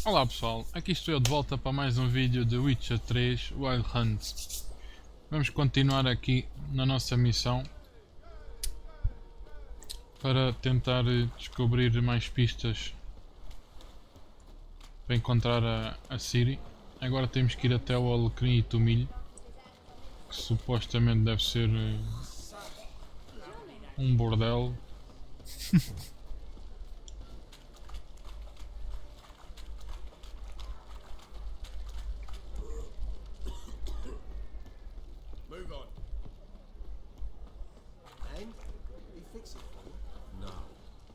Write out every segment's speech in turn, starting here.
Olá pessoal, aqui estou eu de volta para mais um vídeo de Witcher 3 Wild Hunt. Vamos continuar aqui na nossa missão para tentar descobrir mais pistas para encontrar a Ciri. Agora temos que ir até o Alecrim e Tomilho, que supostamente deve ser um bordel. Move on. And? He fix it for you? No.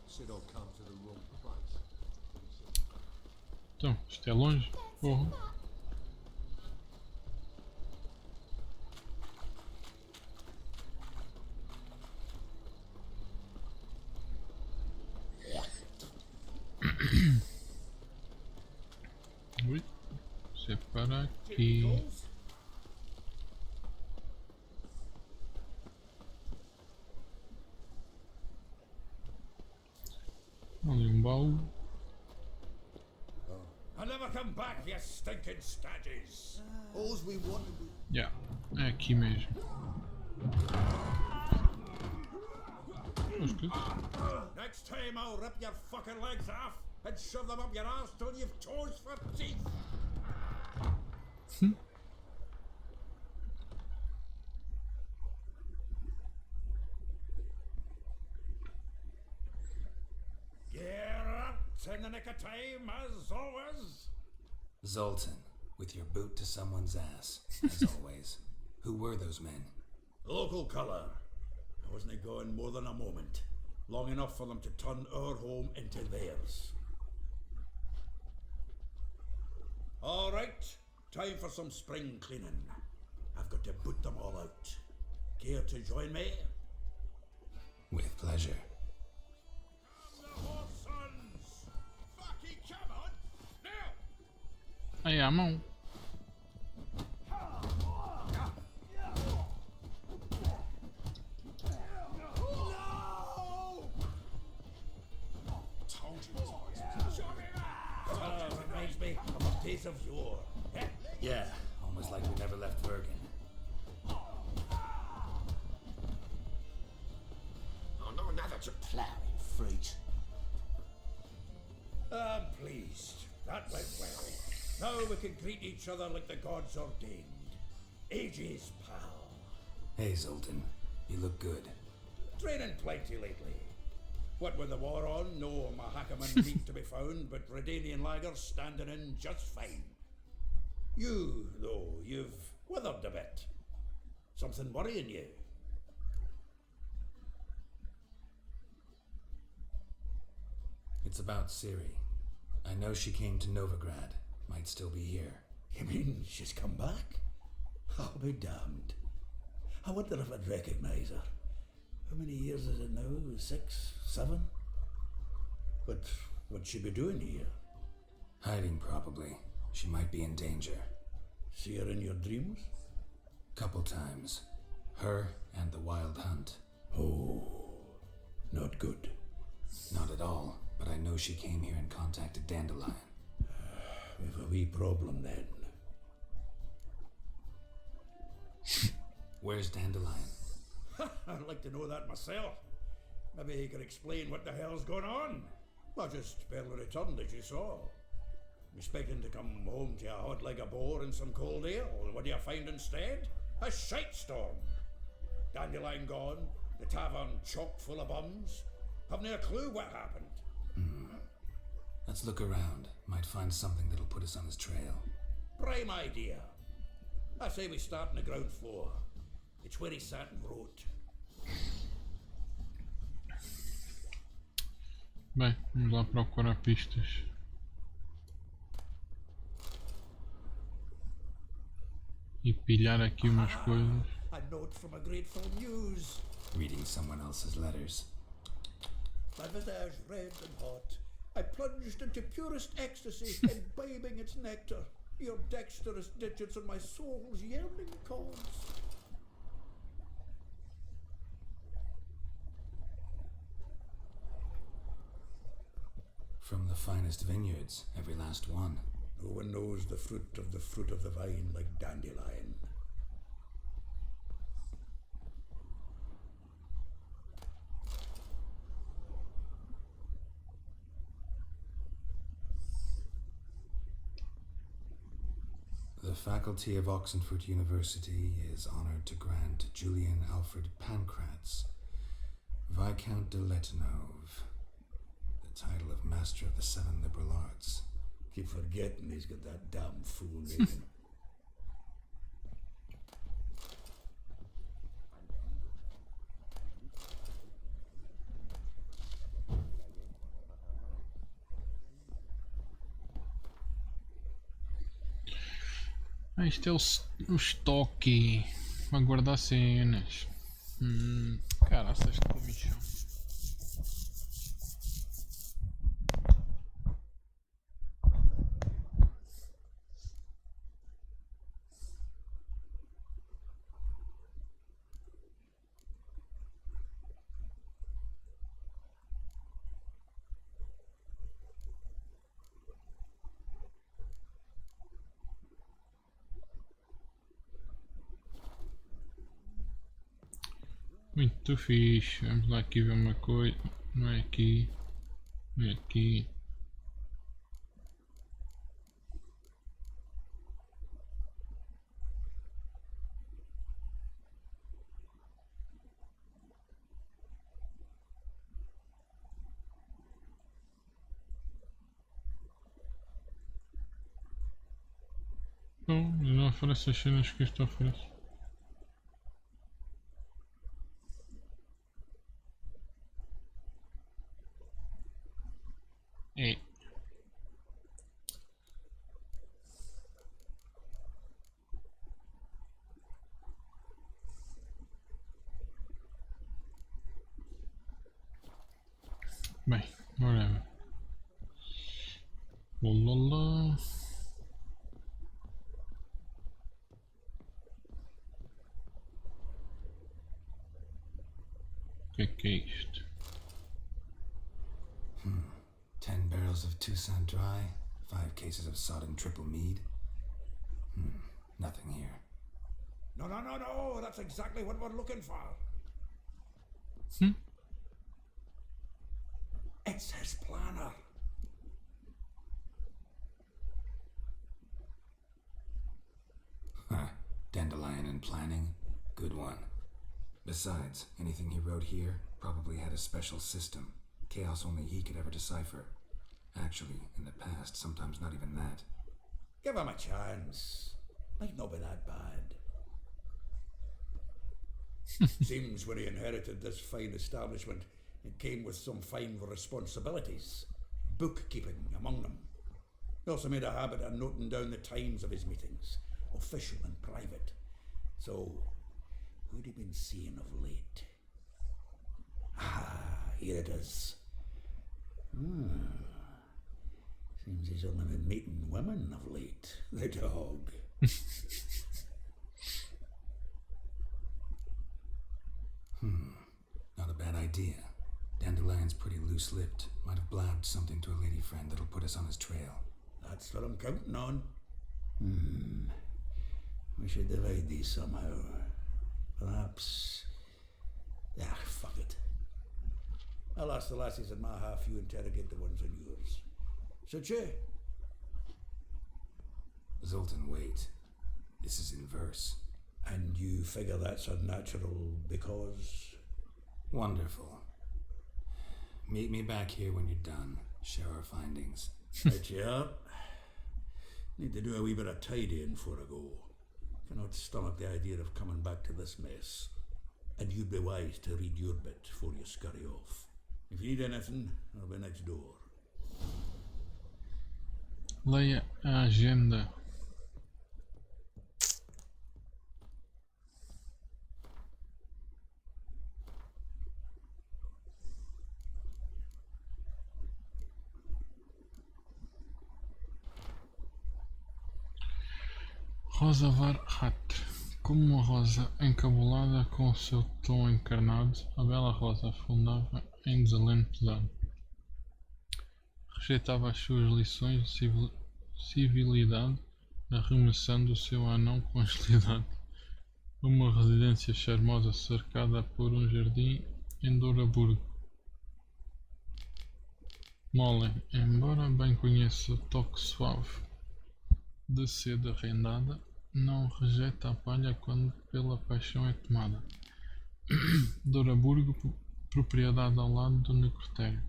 Said I'll come to the wrong place. Então, isto é longe? Porra. Ui, isso é para aqui. Ali um baú. I'll never come back, you stinking staggies. All's we wanted was... Yeah, é aqui mesmo. Acho que Next time I'll rip your fucking legs off and shove them up your arse till you've toes for teeth. Get in the nick of time, as always. Zoltan, with your boot to someone's ass, as always. Who were those men? Local colour. I wasn't going more than a moment. Long enough for them to turn our home into theirs. All right, time for some spring cleaning. I've got to boot them all out. Care to join me? With pleasure. The horse sons! Fucking come on! Now! aí à mão. Reminds me of the days of yore. Yeah, almost like we never left Bergen. Oh, no, now that you're ploughing, freak. I'm pleased. That went well. Now we can greet each other like the gods ordained. Ages, pal. Hey, Zoltan, you look good. Training plenty lately. What with the war on, no Mahakaman meat to be found, but Redanian lagers standing in just fine. You, though, you've withered a bit. Something worrying you? It's about Ciri. I know she came to Novigrad. Might still be here. You mean she's come back? I'll be damned. I wonder if I'd recognise her. How many years is it now? 6, 7? But what'd she be doing here? Hiding, probably. She might be in danger. See her in your dreams? Couple times. Her and the Wild Hunt. Oh, not good. Not at all, but I know she came here and contacted Dandelion. We've a wee problem then. Where's Dandelion? I'd like to know that myself. Maybe he could explain what the hell's going on. I just barely returned, as you saw. Expecting to come home to a hot like a boar and some cold ale, and what do you find instead? A shite storm. Dandelion gone, the tavern chock full of bums. Haven't a clue what happened. Let's look around. Might find something that'll put us on his trail. Prime idea. I say we start on the ground floor. It's where he sat and wrote. Bem, vamos lá procurar pistas. E pilhar aqui umas coisas. A note from a grateful muse. Reading someone else's letters. My visage red and hot. I plunged into purest ecstasy, imbibing its nectar. Your dexterous digits on my soul's yearning chords. From the finest vineyards, every last one. No one knows the fruit of the vine like dandelion. The faculty of Oxenford University is honored to grant Julian Alfred Pancratz, Viscount de Letenove, the title of Master of the Seven Liberal Arts. Keep forgetting he's got that damn fool name. Ah, isto é o estoque. Vai guardar cenas. Caraças de comichão. Muito fixe, vamos lá aqui ver uma coisa, não é aqui, não é aqui. Não oferece as cenas que isto oferece. É. Bem, whatever. Olá. O que é isto? 10 barrels of Toussaint Dry, 5 cases of sodden triple mead. Nothing here. No, that's exactly what we're looking for. It's his planner. Dandelion and planning. Good one. Besides, anything he wrote here probably had a special system. Chaos only he could ever decipher. Actually, in the past, sometimes not even that. Give him a chance. Might not be that bad. Seems when he inherited this fine establishment, it came with some fine responsibilities. Bookkeeping among them. He also made a habit of noting down the times of his meetings, official and private. So, who'd he been seeing of late? Here it is. Seems he's only been meeting women of late. The dog. Not a bad idea. Dandelion's pretty loose-lipped. Might have blabbed something to a lady friend that'll put us on his trail. That's what I'm counting on. We should divide these somehow. Perhaps... fuck it. I'll ask the lassies in my half, you interrogate the ones in yours. Suche? Zoltan, wait. This is in verse. And you figure that's unnatural because... Wonderful. Meet me back here when you're done. Share our findings. Right you up. Need to do a wee bit of tidying before I go. Cannot stomach the idea of coming back to this mess. And you'd be wise to read your bit before you scurry off. If you need anything, I'll be next door. Leia a agenda. Rosa var rato. Como uma rosa encabulada com o seu tom encarnado, a bela rosa afundava em desalento pesado. rejeitava as suas lições de civilidade, arremessando o seu anão com agilidade. Uma residência charmosa cercada por um jardim em Douraburgo. Molly, embora bem conheça o toque suave de seda rendada, não rejeita a palha quando pela paixão é tomada. Douraburgo, propriedade ao lado do necrotério.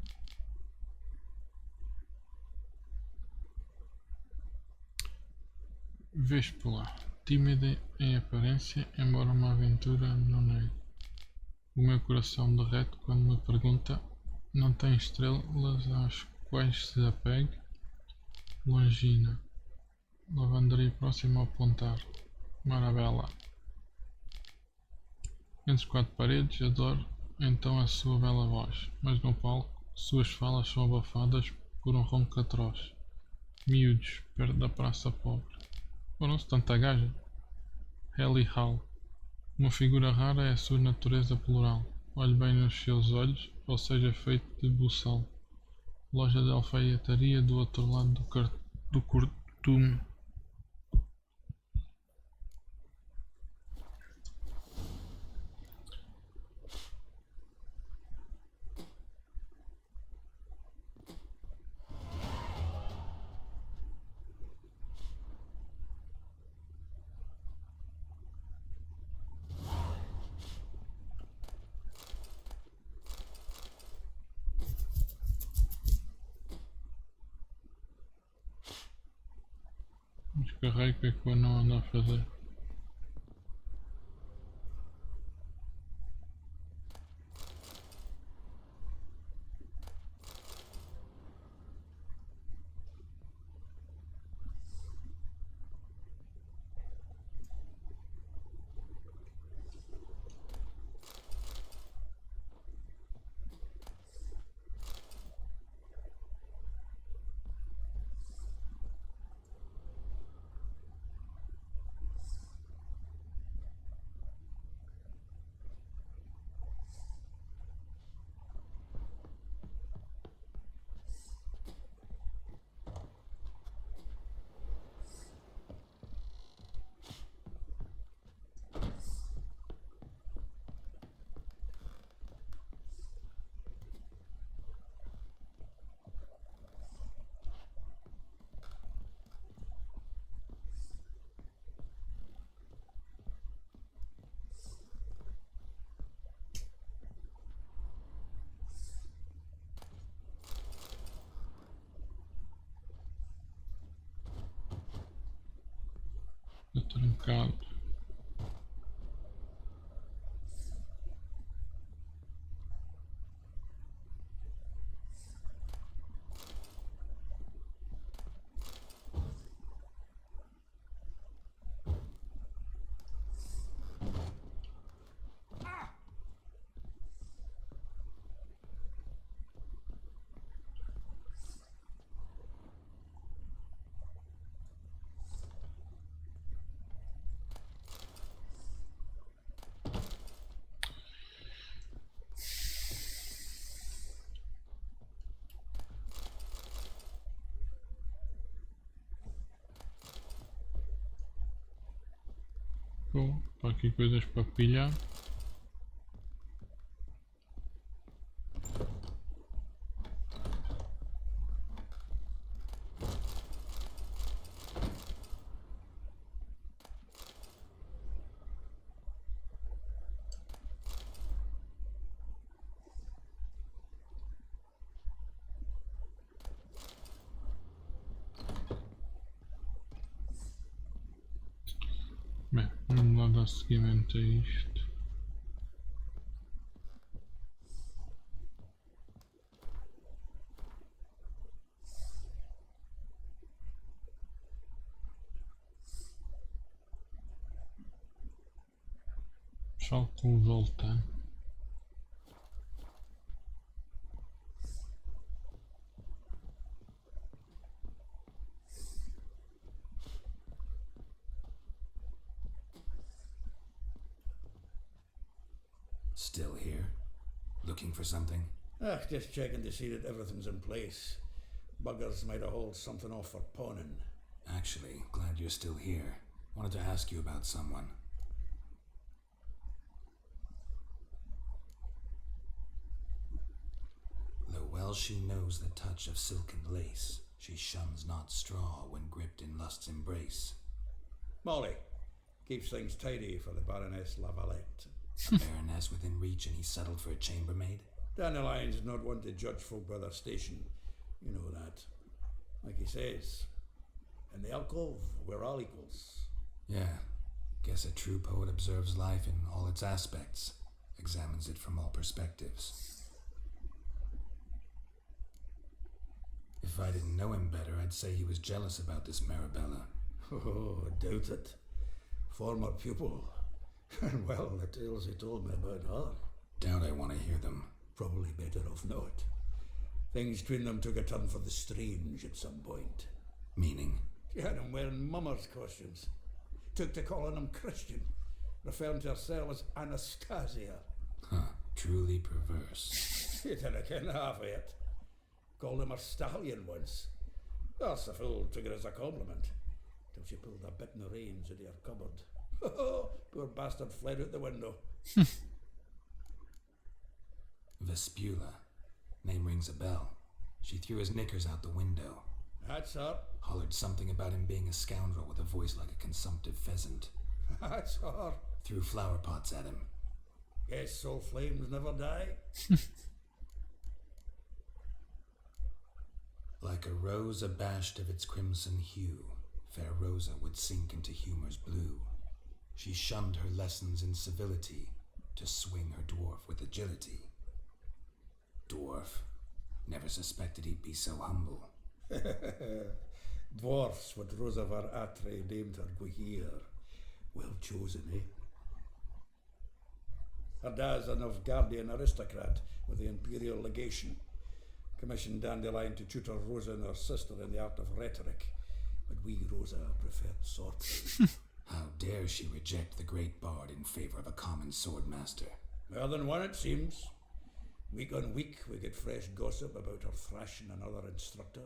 Véspula, tímida em aparência, embora uma aventura não negue. O meu coração derrete quando me pergunta: não tem estrelas às quais se apegue? Longina, lavanderia próxima ao apontar. Marabella. Entre quatro paredes, adoro então a sua bela voz, mas no palco suas falas são abafadas por um ronco atroz. Miúdos, perto da praça pobre. Foram-se tanta gaja. Hell e Hal. Uma figura rara é a sua natureza plural. Olhe bem nos seus olhos, ou seja feito de buçal. Loja de alfaiataria do outro lado do cortume. Descarrego o que é que eu não ando a fazer. Estou trancado. Bom, está aqui coisas para pilhar. Bem, vamos lá dar seguimento a isto. Falo com o Zoltan. Still here? Looking for something? Just checking to see that everything's in place. Buggers might have hauled something off for pawning. Actually, glad you're still here. Wanted to ask you about someone. Though well she knows the touch of silken lace, she shuns not straw when gripped in lust's embrace. Molly keeps things tidy for the Baroness Lavalette. A baroness within reach and he settled for a chambermaid? Dandelion's not one to judge folk by their station. You know that. Like he says, in the alcove, we're all equals. Yeah. Guess a true poet observes life in all its aspects, examines it from all perspectives. If I didn't know him better, I'd say he was jealous about this Marabella. Oh, I doubt it. Former pupil. And well, the tales he told me about her. Doubt I want to hear them. Probably better off not. Things between them took a turn for the strange at some point. Meaning? She had him wearing mummers' costumes. Took to calling him Christian, referring to herself as Anastasia. Huh, truly perverse. She didn't ken half of it. Called him a stallion once. That's the fool took it as a compliment, till she pulled a bit in the reins into her cupboard. Poor bastard fled out the window. Vespula. Name rings a bell. She threw his knickers out the window. That's her. Hollered something about him being a scoundrel with a voice like a consumptive pheasant. That's her. Threw flower pots at him. Guess soul flames never die. Like a rose abashed of its crimson hue, fair Rosa would sink into humor's blue. She shunned her lessons in civility to swing her dwarf with agility. Dwarf. Never suspected he'd be so humble. Dwarfs what Rosa var Atre named her Guihir. Well chosen, eh? Her dad's a Novgardian aristocrat with the Imperial Legation. Commissioned Dandelion to tutor Rosa and her sister in the art of rhetoric, but we, Rosa, preferred swordplay. How dare she reject the great bard in favor of a common swordmaster? More than one, it seems. Week on week, we get fresh gossip about her thrashing another instructor.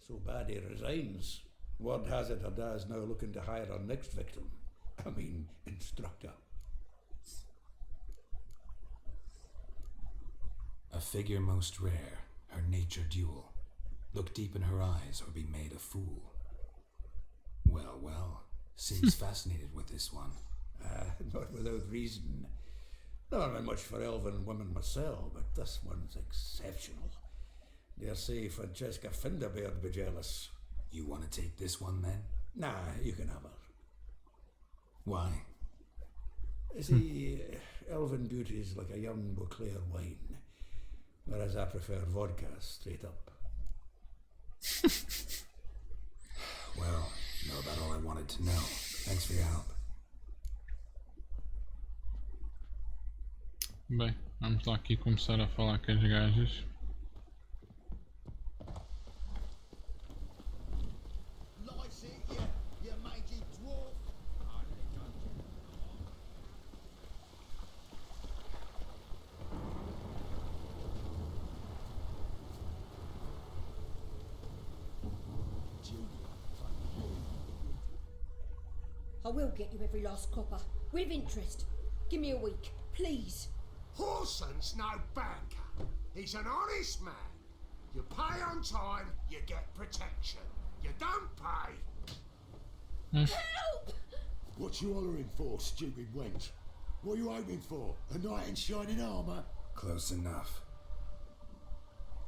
So bad he resigns. Word has it her dad's now looking to hire her next victim. I mean, instructor. A figure most rare, her nature dual. Look deep in her eyes or be made a fool. Well, well, seems fascinated with this one. Not without reason. Never been much for elven women myself, but this one's exceptional. Dare say Francesca Finderbeard be jealous. You want to take this one then? Nah, you can have her. Why? See, elven beauty's like a young Beauclair wine, whereas I prefer vodka straight up. Well, know about all I wanted to know. Thanks for your help. Bem, vamos lá aqui começar a falar com as gajas. I will get you every last copper, with interest. Give me a week, please. Horson's no banker. He's an honest man. You pay on time, you get protection. You don't pay. Help! What you hollering for, stupid wench? What are you hoping for? A knight in shining armour? Close enough.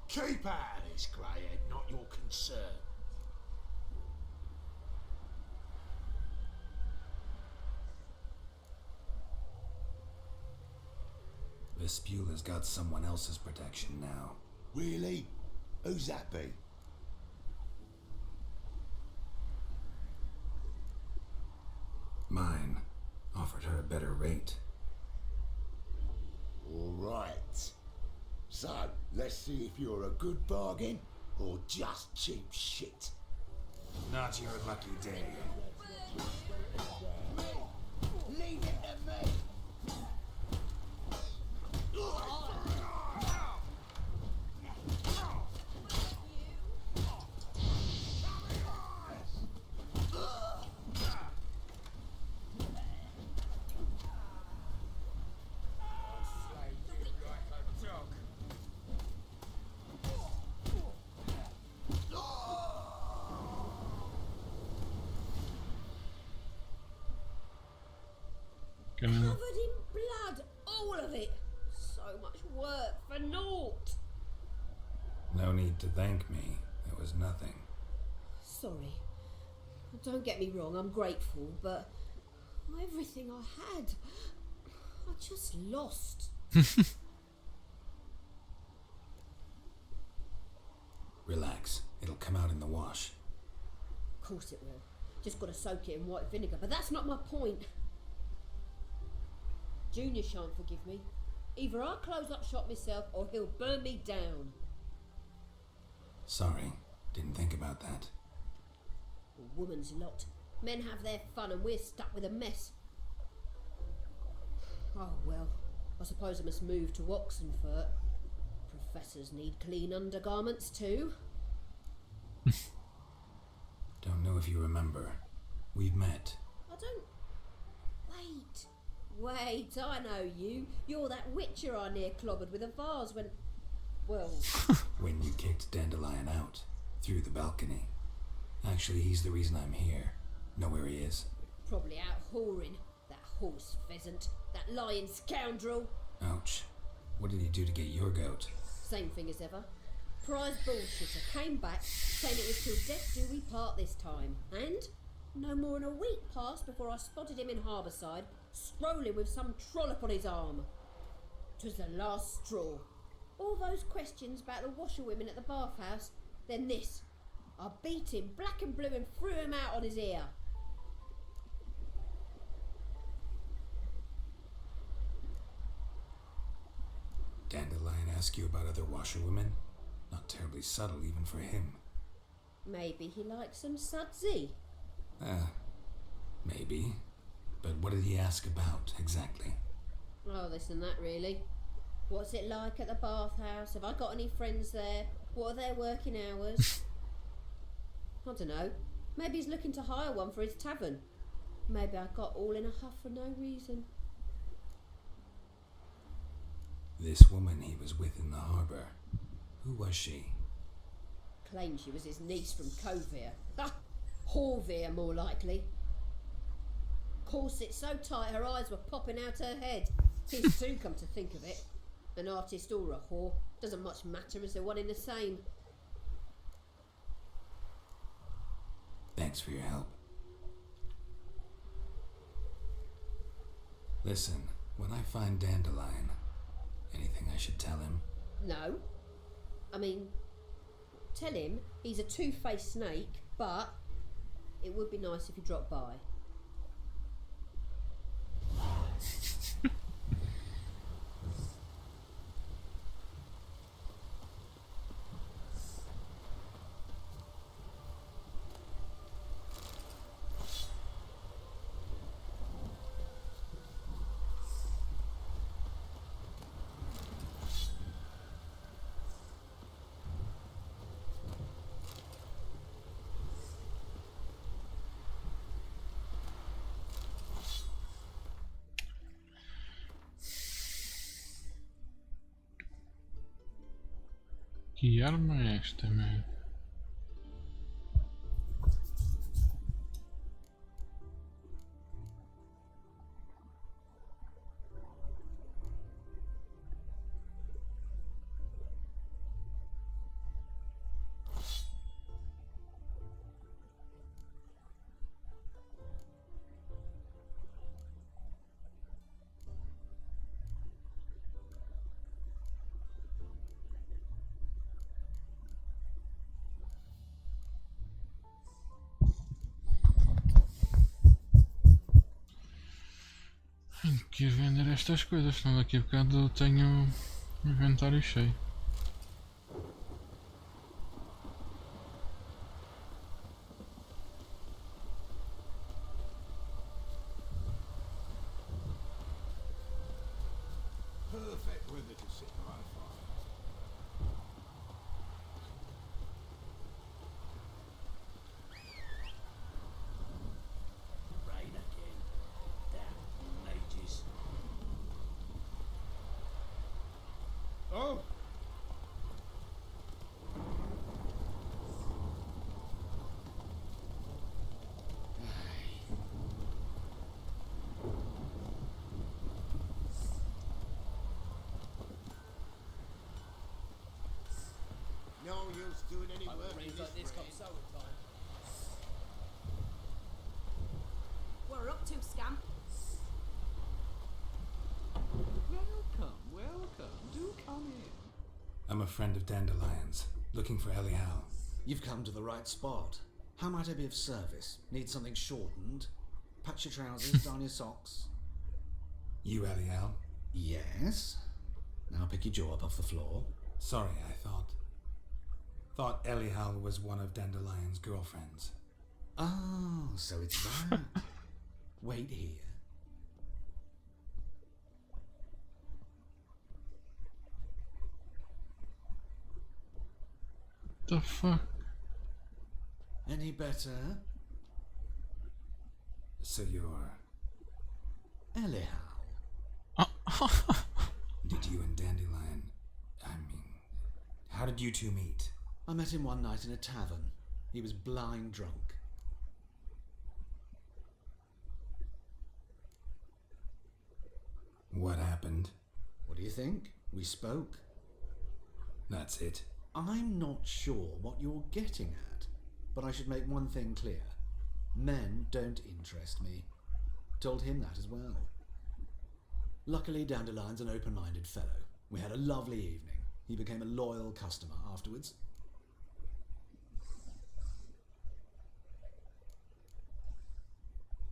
Keep out of this, greyhead, not your concern. Vespula's got someone else's protection now. Really? Who's that be? Mine. Offered her a better rate. All right. So, let's see if you're a good bargain or just cheap shit. Not your lucky day. Leave it to me! querem... Covered in blood, all of it. So much work for naught. No need to thank me. There was nothing. Sorry. Don't get me wrong, I'm grateful, but everything I had, I just lost. Relax. It'll come out in the wash. Of course it will. Just got to soak it in white vinegar, but that's not my point. Junior shan't forgive me. Either I'll close up shop myself or he'll burn me down. Sorry. Didn't think about that. A woman's lot. Men have their fun and we're stuck with a mess. Oh well, I suppose I must move to Oxenfurt. Professors need clean undergarments too. Don't know if you remember. We've met. I don't... Wait, I know you. You're that witcher I near clobbered with a vase when... Well... When you kicked Dandelion out. Through the balcony. Actually, he's the reason I'm here. Know where he is? Probably out whoring. That horse pheasant. That lying scoundrel. Ouch. What did he do to get your goat? Same thing as ever. Prize bullshitter came back saying it was till death do we part this time. And no more than a week passed before I spotted him in Harbourside, strolling with some trollop on his arm. 'Twas the last straw. All those questions about the washerwomen at the bathhouse, then this. I beat him black and blue and threw him out on his ear. Dandelion ask you about other washerwomen? Not terribly subtle even for him. Maybe he likes some sudsy. Maybe. But what did he ask about, exactly? Oh, this and that really. What's it like at the bathhouse? Have I got any friends there? What are their working hours? I don't know. Maybe he's looking to hire one for his tavern. Maybe I got all in a huff for no reason. This woman he was with in the harbour. Who was she? Claimed she was his niece from Covere. Ha! Horvere, more likely. Corset so tight her eyes were popping out her head. His too, come to think of it. An artist or a whore. Doesn't much matter as they're one in the same. Thanks for your help. Listen, when I find Dandelion, anything I should tell him? No. I mean, tell him he's a two-faced snake, but it would be nice if he dropped by. Que arma é esta, man? Tenho que ir vender estas coisas, senão daqui a bocado tenho o inventário cheio. Perfect weather to sit by a fire. Rain again. Damn mages. Oh! feels doing any work in this rain. What are up to, scamp? Welcome. Do come in. I'm a friend of Dandelion's, looking for Elial. You've come to the right spot. How might I be of service? Need something shortened? Patch your trousers, darn your socks. You Elial? Yes? Now pick your jaw up off the floor. Sorry, I thought Elial was one of Dandelion's girlfriends. Oh, so it's that. Wait here. The fuck? Any better? So you're... Elial. Did you and Dandelion... how did you two meet? I met him one night in a tavern. He was blind drunk. What happened? What do you think? We spoke. That's it. I'm not sure what you're getting at, but I should make one thing clear. Men don't interest me. Told him that as well. Luckily, Dandelion's an open-minded fellow. We had a lovely evening. He became a loyal customer afterwards.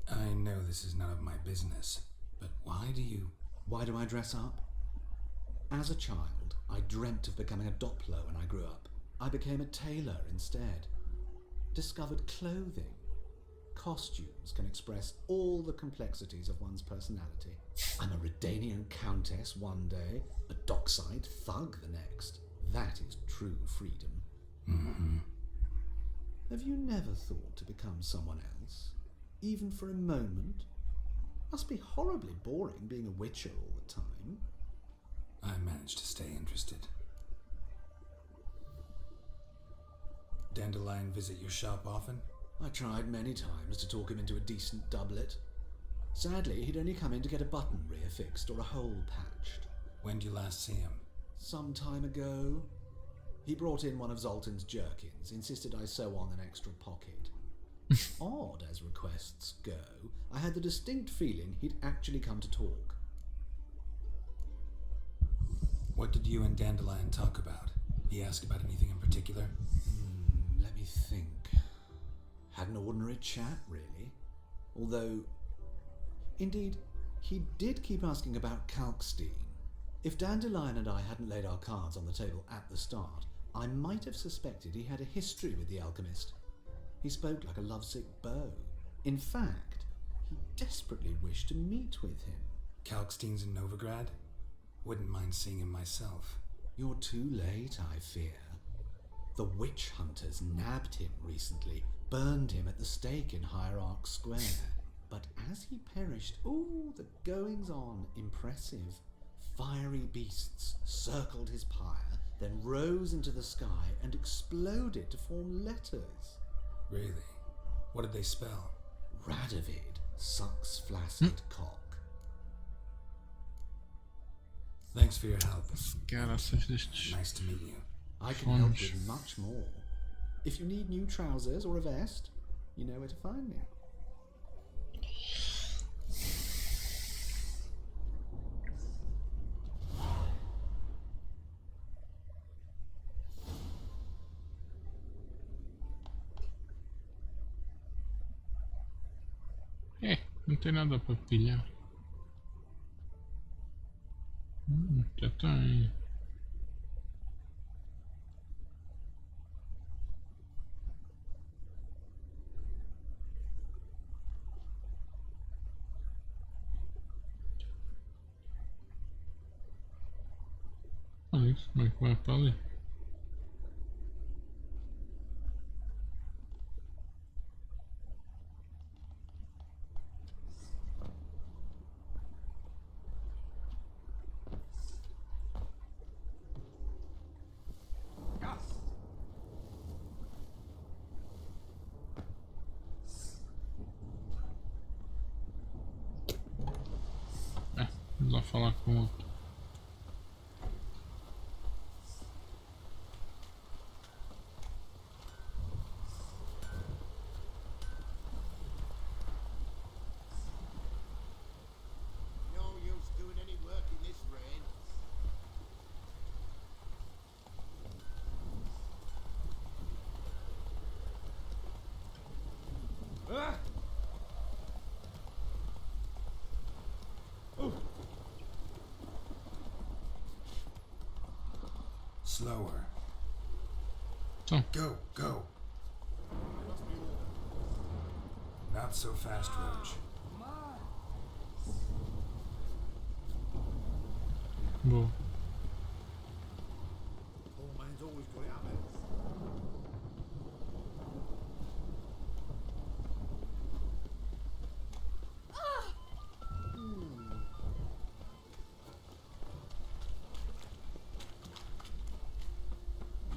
I know this is none of my business, but why do I dress up? As a child, I dreamt of becoming a Doppler when I grew up. I became a tailor instead. Discovered clothing. Costumes can express all the complexities of one's personality. I'm a Redanian countess one day, a dockside thug the next. That is true freedom. Mm-hmm. Have you never thought to become someone else? Even for a moment? Must be horribly boring being a witcher all the time. I managed to stay interested. Dandelion visit your shop often? I tried many times to talk him into a decent doublet. Sadly, he'd only come in to get a button rear fixed or a hole patched. When did you last see him? Some time ago. He brought in one of Zoltan's jerkins, insisted I sew on an extra pocket. Odd as requests go, I had the distinct feeling he'd actually come to talk. What did you and Dandelion talk about? He asked about anything in particular? Let me think. Had an ordinary chat, really. Although, indeed, he did keep asking about Kalkstein. If Dandelion and I hadn't laid our cards on the table at the start, I might have suspected he had a history with the alchemist. He spoke like a lovesick beau. In fact, he desperately wished to meet with him. Kalkstein's in Novigrad? Wouldn't mind seeing him myself. You're too late, I fear. The witch hunters nabbed him recently, burned him at the stake in Hierarch Square. But as he perished, the goings-on, impressive. Fiery beasts circled his pyre, then rose into the sky and exploded to form letters. Really? What did they spell? Radovid sucks flaccid cock. Thanks for your help. Cara, essas destes Nice to meet you. I can fomos. help with much more. If you need new trousers or a vest, you know where to find me. Não tem nada para pilhar. Já tem. Olha isso, como é que vai para ali? Vamos lá falar com o outro. Slower. Então, Go, go. Not so fast, Roach. boa. Poor man's always got it up there.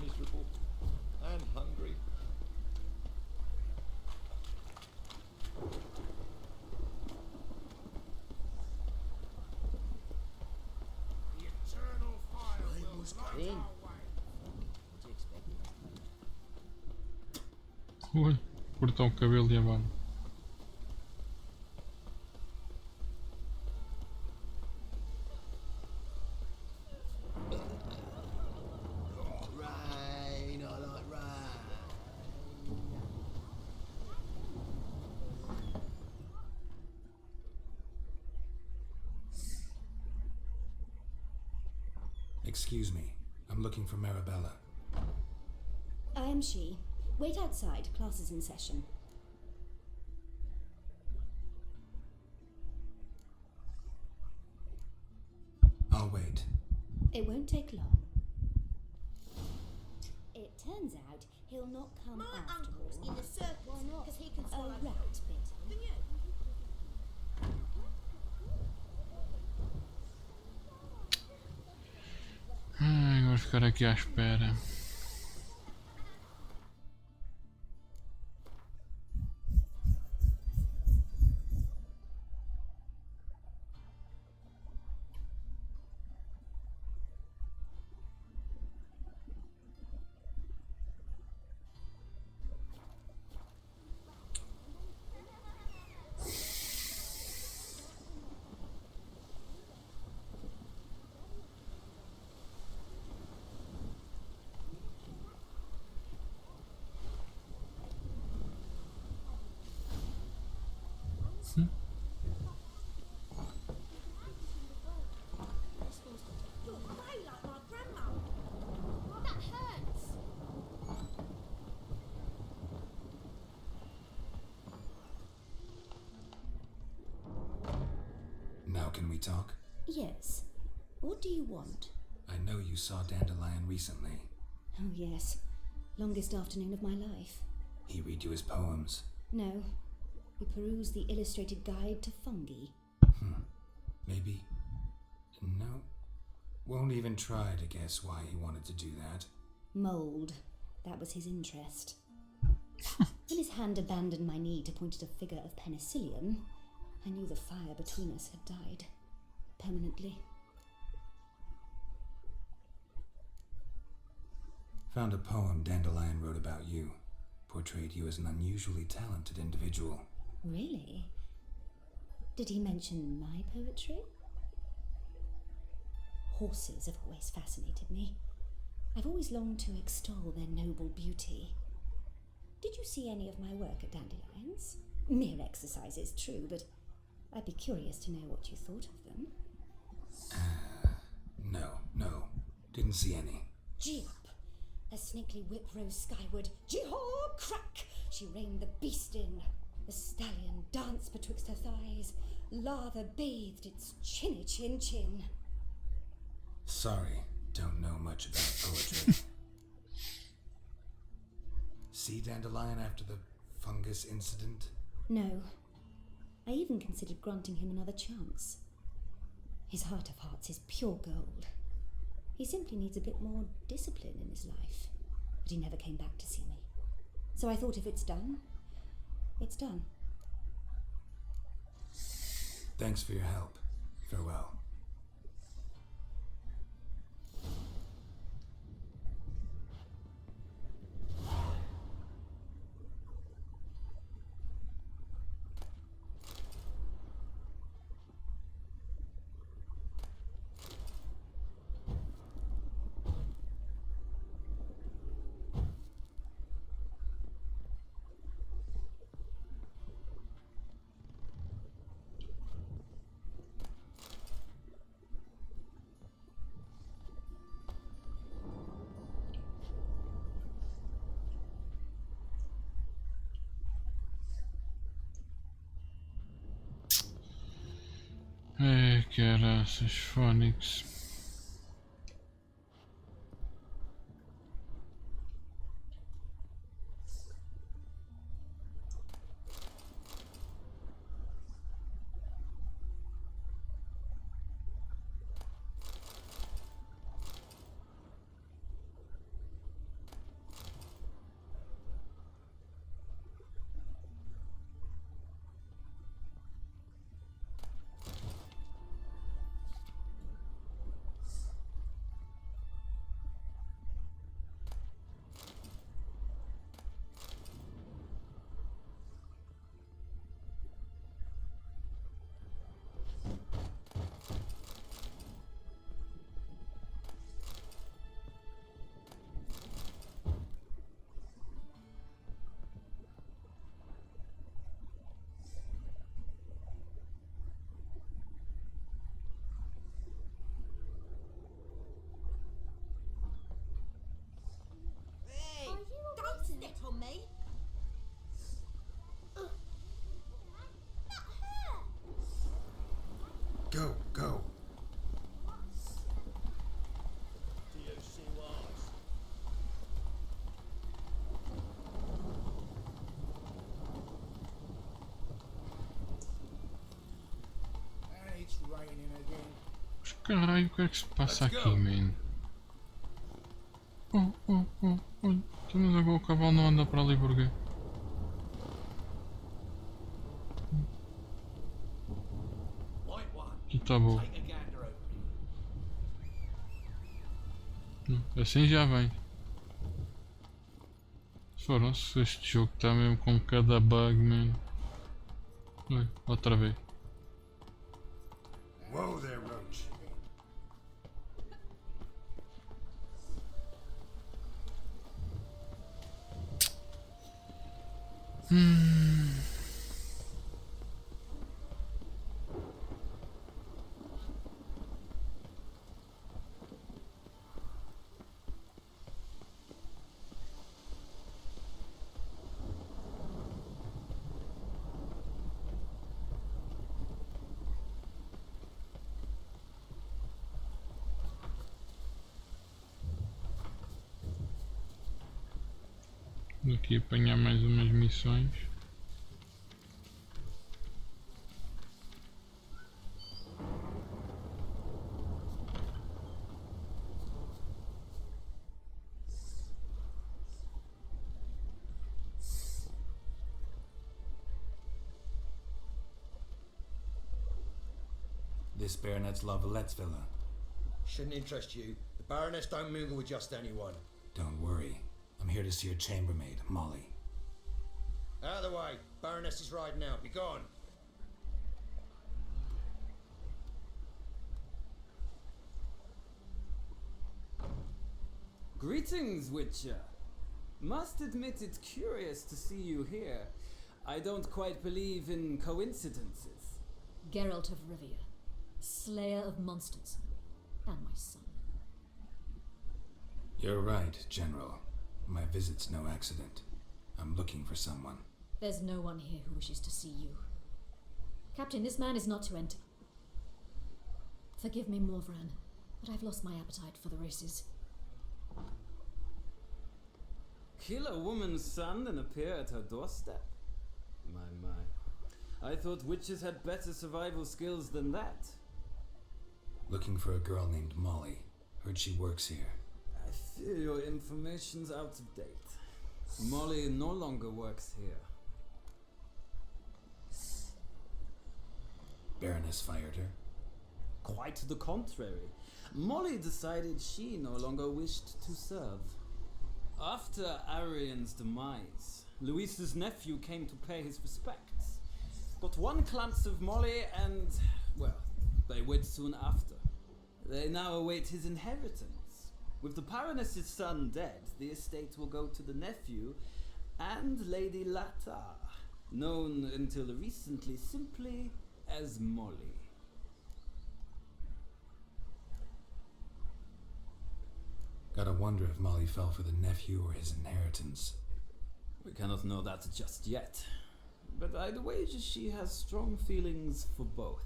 Miserable and hungry. The eternal fire will light in. our way. What do you expect? Ui, cortar o cabelo e a barba. Rain, I like rain. Excuse me. I'm looking for Marabella. I am she. Wait outside. Class is in session. I'll wait. It won't take long. It turns out he'll not come My afterwards. uncle's in the circus Why not? because he can A swallow rat bit. Than you. Ai, vou ficar aqui à espera. You're grey like my grandma. That hurts. Now can we talk? Yes. What do you want? I know you saw Dandelion recently. Oh, yes. Longest afternoon of my life. He read you his poems. No. We perused the illustrated guide to fungi. Maybe. No. Won't even try to guess why he wanted to do that. Mould. That was his interest. When his hand abandoned my knee to point at a figure of penicillium, I knew the fire between us had died. Permanently. Found a poem Dandelion wrote about you. Portrayed you as an unusually talented individual. Really? Did he mention my poetry? Horses have always fascinated me. I've always longed to extol their noble beauty. Did you see any of my work at Dandelions? Mere exercise is true, but I'd be curious to know what you thought of them. No. Didn't see any. Gee up! A snaky whip rose skyward. Jee-haw! Crack! She reined the beast in. The stallion danced betwixt her thighs. Lava bathed its chinny chin. Sorry, don't know much about poetry. See Dandelion after the fungus incident? No. I even considered granting him another chance. His heart of hearts is pure gold. He simply needs a bit more discipline in his life. But he never came back to see me. So I thought if it's done, it's done. Thanks for your help. Farewell. Caraças, Fónix. Hey, don't step on me. Not her. Go, go. And it's raining again. Mas caralho, o que é que se passa aqui, man? Oh. Olha, mas agora o cavalo não anda para ali porquê? Aqui está bom. Assim já vem. Foram-se, este jogo está mesmo com cada bug, man. Olha, outra vez. Whoa there, Roach. Aqui apanhar mais umas missões. This baronet's Lavallette's villa. Shouldn't interest you. The Baroness don't mingle with just anyone. Don't worry. I'm here to see your chambermaid, Molly. Out of the way. Baroness is riding out. Be gone. Greetings, Witcher. Must admit it's curious to see you here. I don't quite believe in coincidences. Geralt of Rivia, slayer of monsters, and my son. You're right, General. My visit's no accident. I'm looking for someone. There's no one here who wishes to see you. Captain, this man is not to enter. Forgive me, Morvran, but I've lost my appetite for the races. Kill a woman's son and appear at her doorstep? My. I thought witches had better survival skills than that. Looking for a girl named Molly. Heard she works here. I fear your information's out of date. Molly no longer works here. Baroness fired her? Quite the contrary. Molly decided she no longer wished to serve. After Arian's demise, Luis's nephew came to pay his respects. Got one glance of Molly and, well, they wed soon after. They now await his inheritance. With the Baroness's son dead, the estate will go to the nephew and Lady Lata, known until recently simply as Molly. Gotta wonder if Molly fell for the nephew or his inheritance. We cannot know that just yet, but I'd wager she has strong feelings for both.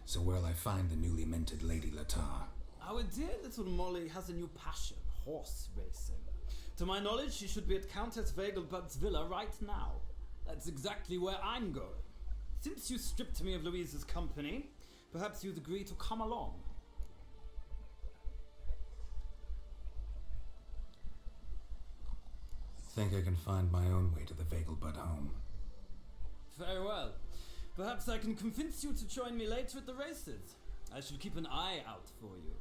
So where'll I find the newly minted Lady Latar? Our dear little Molly has a new passion, horse racing. To my knowledge, she should be at Countess Vegelbud's villa right now. That's exactly where I'm going. Since you stripped me of Louise's company, perhaps you'd agree to come along. Think I can find my own way to the Vegelbud home. Very well. Perhaps I can convince you to join me later at the races. I shall keep an eye out for you.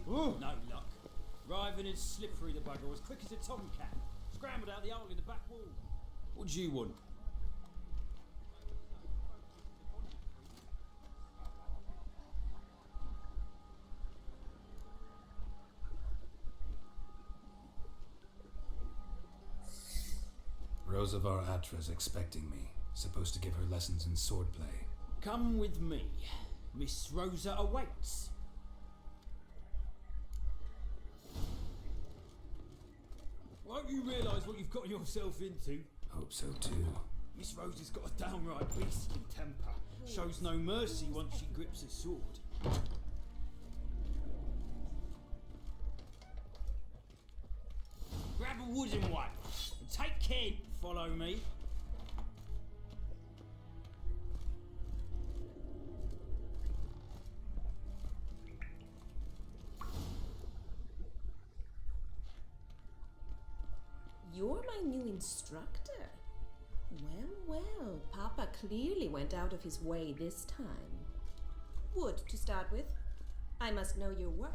Ooh. No luck. Arriving in slippery, the bugger, as quick as a tomcat. Scrambled out the hole in the back wall. What do you want? Rosavar Atra's expecting me. Supposed to give her lessons in swordplay. Come with me. Miss Rosa awaits. Won't you realise what you've got yourself into? Hope so too. Miss Rosa's got a downright beastly temper. Shows no mercy once she grips a sword. Grab a wooden one and take care to follow me. You're my new instructor. Well, Papa clearly went out of his way this time. Wood, to start with. I must know your worth.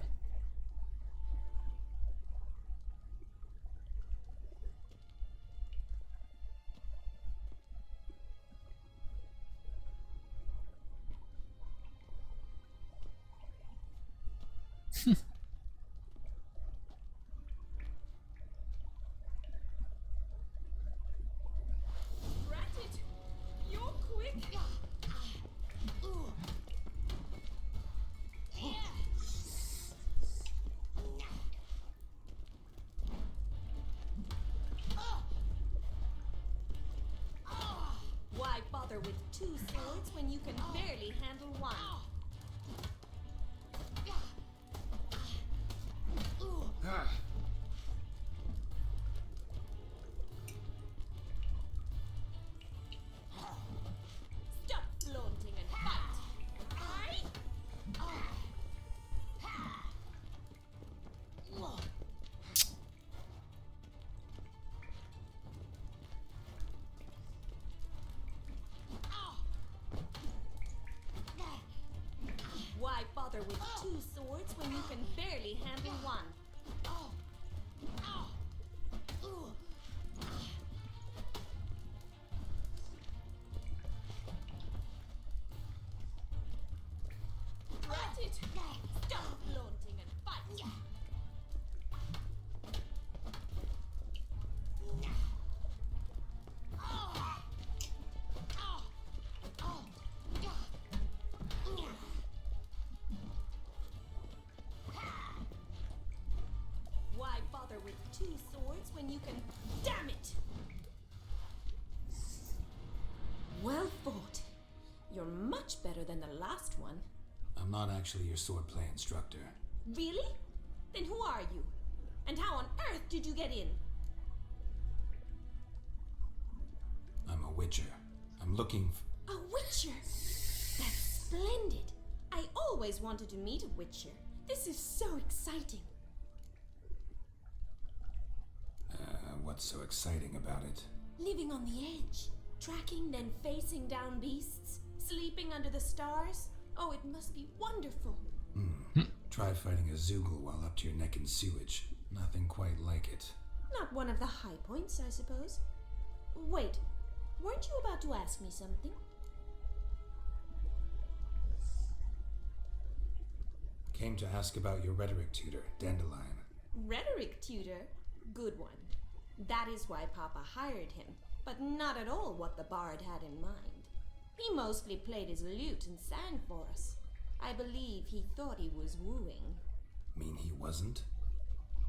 With two swords when you can barely handle one. Stop flaunting and fight. Why bother with two swords when you can barely handle one? Rat it! Stop flaunting and fight! Why bother with two swords when you can... Damn it! Well fought. You're much better than the last one. I'm not actually your swordplay instructor. Really? Then who are you? And how on earth did you get in? I'm a witcher. I'm looking A witcher? That's splendid. I always wanted to meet a witcher. This is so exciting. What's so exciting about it? Living on the edge. Tracking, then facing down beasts. Sleeping under the stars. Oh, it must be wonderful. Try fighting a Zoogle while up to your neck in sewage. Nothing quite like it. Not one of the high points, I suppose. Wait, Weren't you about to ask me something? Came to ask about your rhetoric tutor, Dandelion. Rhetoric tutor? Good one. That is why Papa hired him, but not at all what the bard had in mind. He mostly played his lute and sang for us. I believe he thought he was wooing. Mean he wasn't?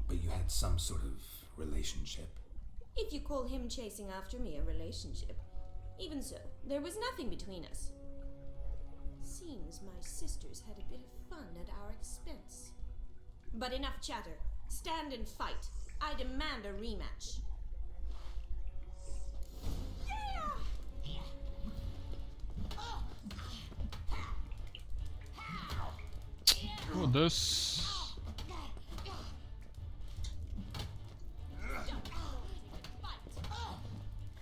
But you had some sort of relationship? If you call him chasing after me a relationship. Even so, there was nothing between us. Seems my sisters had a bit of fun at our expense. But enough chatter. Stand and fight. I demand a rematch. Foda-se.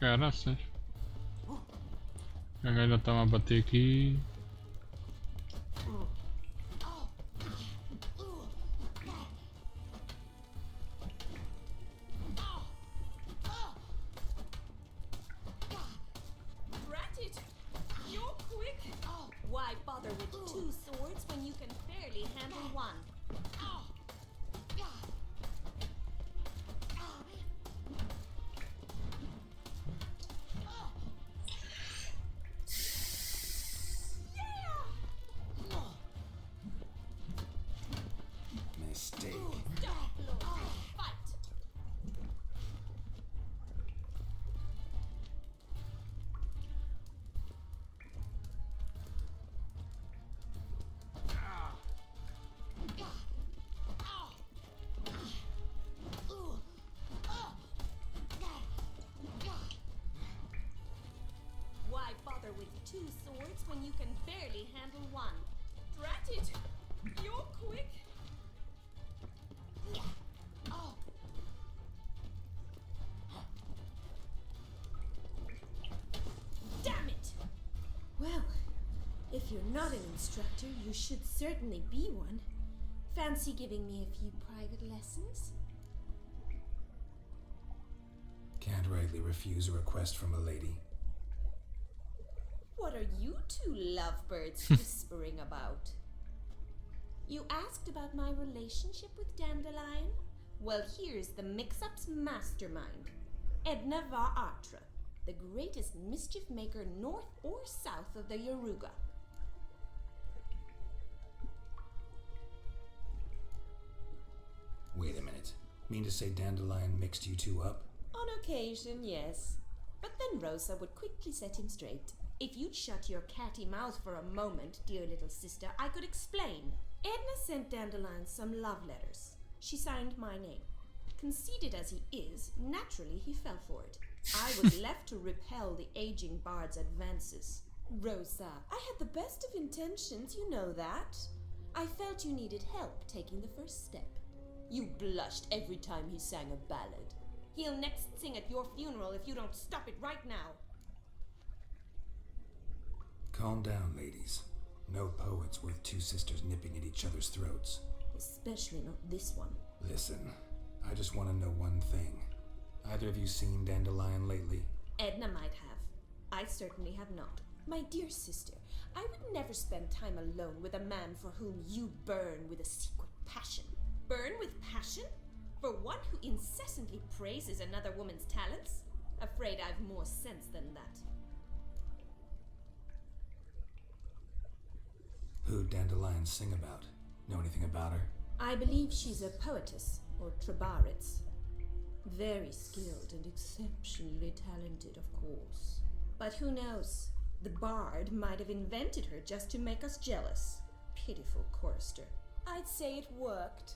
Caraças. A gaja está-me a bater aqui. Why bother with two swords when you can barely handle one? Mistake. Fight! Why bother with two swords when you can barely handle one? Drat it! You're quick! Damn it! Well, if you're not an instructor, you should certainly be one. Fancy giving me a few private lessons? Can't rightly refuse a request from a lady. What are you two lovebirds whispering about? You asked about my relationship with Dandelion? Well, here's the mix-up's mastermind. Edna Va Atra, the greatest mischief maker north or south of the Yaruga. Wait a minute. Mean to say Dandelion mixed you two up? On occasion, yes. But then Rosa would quickly set him straight. If you'd shut your catty mouth for a moment, dear little sister, I could explain. Edna sent Dandelion some love letters. She signed my name. Conceited as he is, naturally he fell for it. I was left to repel the aging bard's advances. Rosa, I had the best of intentions, you know that. I felt you needed help taking the first step. You blushed every time he sang a ballad. He'll next sing at your funeral if you don't stop it right now. Calm down, ladies. No poet's worth two sisters nipping at each other's throats. Especially not this one. Listen, I just want to know one thing. Either of you seen Dandelion lately? Edna might have. I certainly have not. My dear sister, I would never spend time alone with a man for whom you burn with a secret passion. Burn with passion? For one who incessantly praises another woman's talents? Afraid I've more sense than that. Who'd Dandelion sing about? Know anything about her? I believe she's a poetess, or trabaritz. Very skilled and exceptionally talented, of course. But who knows? The bard might have invented her just to make us jealous. Pitiful chorister. I'd say it worked.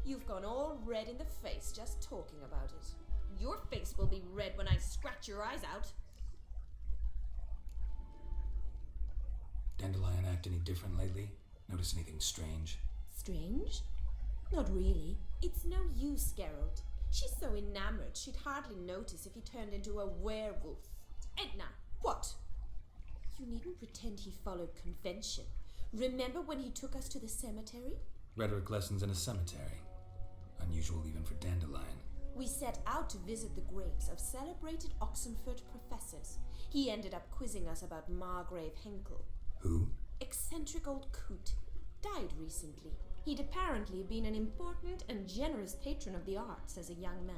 You've gone all red in the face just talking about it. Your face will be red when I scratch your eyes out. Dandelion act any different lately? Notice anything strange? Strange? Not really. It's no use, Geralt. She's so enamored she'd hardly notice if he turned into a werewolf. Edna, what? You needn't pretend he followed convention. Remember when he took us to the cemetery? Rhetoric lessons in a cemetery. Unusual even for Dandelion. We set out to visit the graves of celebrated Oxenford professors. He ended up quizzing us about Margrave Henkel. Who? Eccentric old coot. Died recently. He'd apparently been an important and generous patron of the arts as a young man.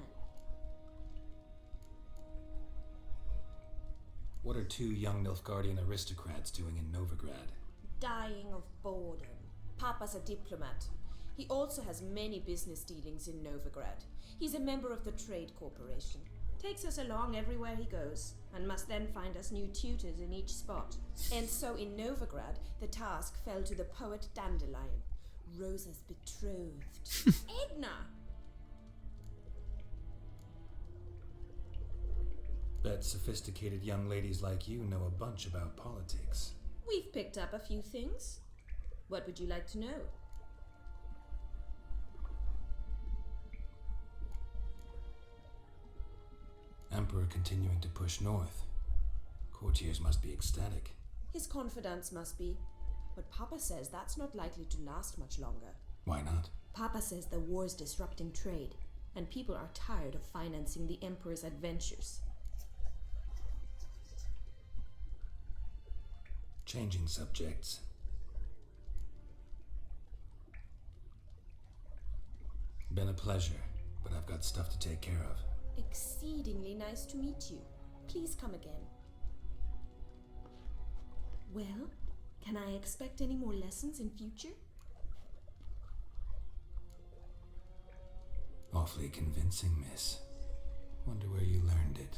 What are two young Nilfgaardian aristocrats doing in Novigrad? Dying of boredom. Papa's a diplomat. He also has many business dealings in Novigrad. He's a member of the Trade Corporation. Takes us along everywhere he goes, and must then find us new tutors in each spot. And so in Novigrad, the task fell to the poet Dandelion, Rosa's betrothed. Edna! Bet sophisticated young ladies like you know a bunch about politics. We've picked up a few things. What would you like to know? Emperor continuing to push north. Courtiers must be ecstatic. His confidants must be. But Papa says that's not likely to last much longer. Why not? Papa says the war's disrupting trade, and people are tired of financing the Emperor's adventures. Changing subjects. Been a pleasure, but I've got stuff to take care of. Exceedingly nice to meet you. Please come again. Well, can I expect any more lessons in future? Awfully convincing, miss. Wonder where you learned it.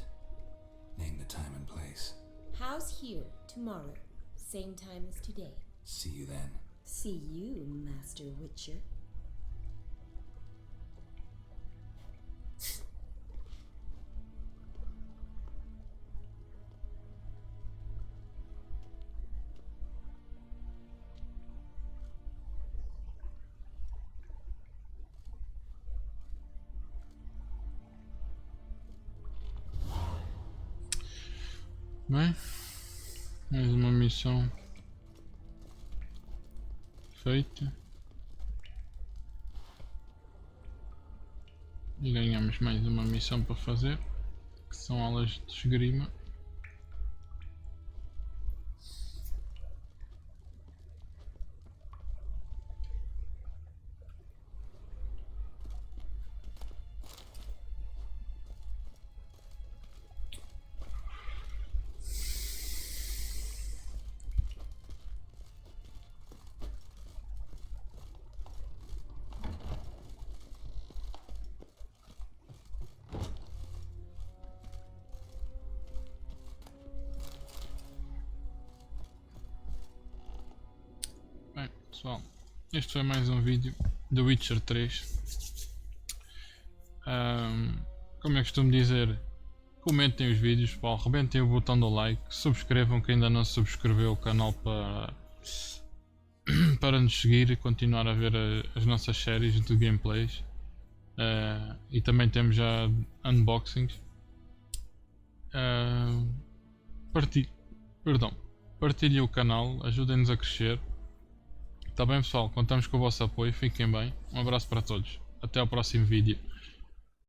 Name the time and place. House here, tomorrow. Same time as today. See you then. See you, Master Witcher. Bem, mais uma missão feita e ganhamos mais uma missão para fazer, que são aulas de esgrima. Bem, pessoal, este foi mais um vídeo do Witcher 3. Como eu costumo dizer, comentem os vídeos, pessoal, rebentem o botão do like, subscrevam quem ainda não subscreveu o canal para nos seguir e continuar a ver as nossas séries de gameplays. E também temos já unboxings. Partilhem o canal, ajudem-nos a crescer. Está bem, pessoal? Contamos com o vosso apoio, fiquem bem. Um abraço para todos. Até ao próximo vídeo.